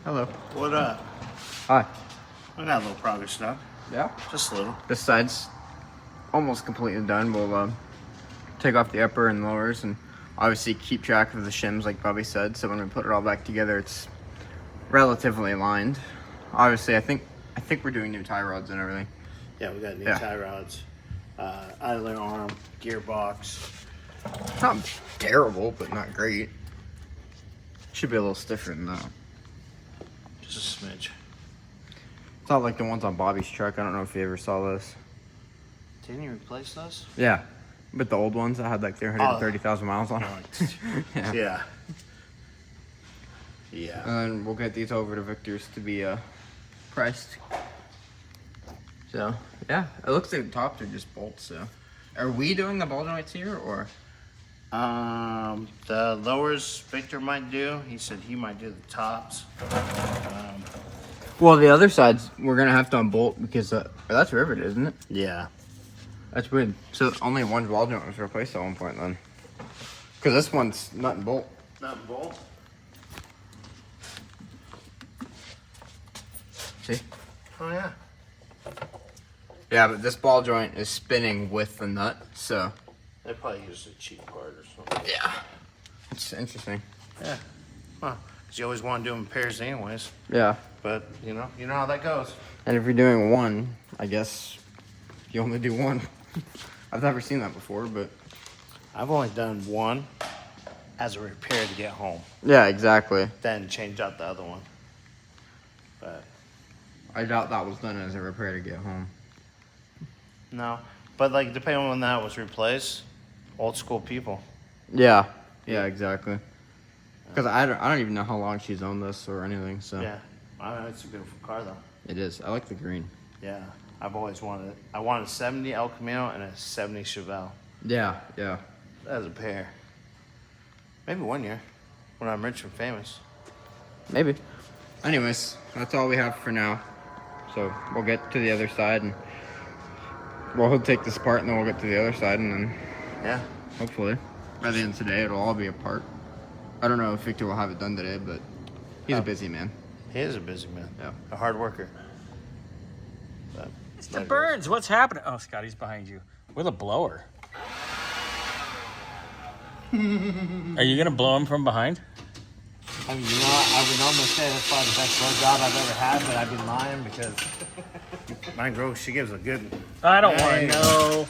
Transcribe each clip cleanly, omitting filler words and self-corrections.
Hello. What up? Hi. I got a little progress done. Yeah? Just a little. This side's almost completely done. We'll take off the upper and lowers and obviously keep track of the shims like Bobby said, so when we put it all back together it's relatively aligned. Obviously I think we're doing new tie rods and everything. Yeah, we got new tie rods, idler arm, gearbox. Not terrible, but not great. Should be a little stiffer than that. Just a smidge. It's not like the ones on Bobby's truck. I don't know if you ever saw this. Didn't you replace those? Yeah, but the old ones that had like 330,000 miles on them. Yeah. Yeah. And we'll get these over to Victor's to be priced. So yeah, it looks like the tops are just bolts. So, are we doing the ball joints here or? The lowers Victor might do. He said he might do the tops. Well, the other sides we're gonna have to unbolt because that's riveted, isn't it? Yeah. That's weird. So only one ball joint was replaced at one point then. Because this one's nut and bolt. Nut and bolt. See? Oh yeah. Yeah, but this ball joint is spinning with the nut, so. They probably used a cheap part or something. Yeah. It's interesting. Yeah. Huh. 'Cause you always want to do them in pairs anyways. Yeah. But, you know how that goes. And if you're doing one, I guess you only do one. I've never seen that before, but. I've only done one as a repair to get home. Yeah, exactly. Then change out the other one. But. I doubt that was done as a repair to get home. No. But, like, depending on when that was replaced, old school people. Yeah. Yeah, exactly. Because I don't even know how long she's owned this or anything, so. Yeah. It's a beautiful car, though. It is. I like the green. Yeah. I've always wanted it. I wanted a 70 El Camino and a 70 Chevrolet. Yeah, yeah. As a pair. Maybe one year. When I'm rich and famous. Maybe. Anyways, that's all we have for now. So we'll get to the other side and we'll take this apart and then we'll get to the other side and then Yeah. hopefully by the end of today it'll all be apart. I don't know if Victor will have it done today, but he's a busy man. He is a busy man. Yeah. A hard worker. But Mr. Burns, what's happening? Oh, Scotty's behind you with a blower. Are you gonna blow him from behind? I mean, I would normally say that's probably the best blow job I've ever had, but I've been lying because my girl, she gives a good. I don't want to know.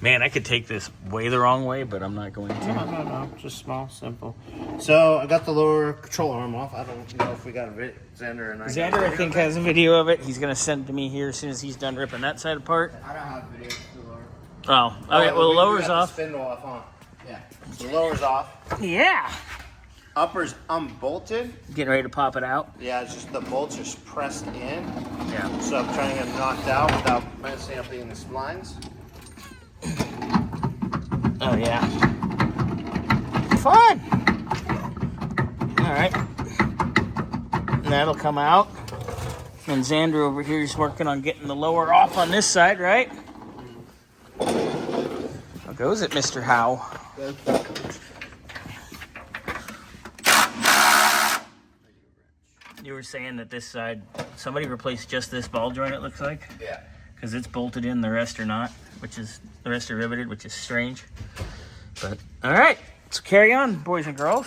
Man, I could take this way the wrong way, but I'm not going to. No, just small, simple. So I got the lower control arm off. I don't know if we got a bit. Xander and I. Xander, I think, has a video of it. He's gonna send it to me here as soon as he's done ripping that side apart. I don't have videos to lower. Oh, okay. Well, the lower's off. The spindle off, huh? Yeah. The lower's off. Yeah. Upper's unbolted. Getting ready to pop it out. Yeah, it's just the bolts are pressed in. Yeah. So I'm trying to get it knocked out without messing up any of the splines. Oh yeah. Fun. All right. And that'll come out. And Xander over here is working on getting the lower off on this side, right? How goes it, Mr. Howe? You were saying that this side, somebody replaced just this ball joint, it looks like? Yeah. Because it's bolted in, the rest are not, the rest are riveted, which is strange. But, all right, let's carry on, boys and girls.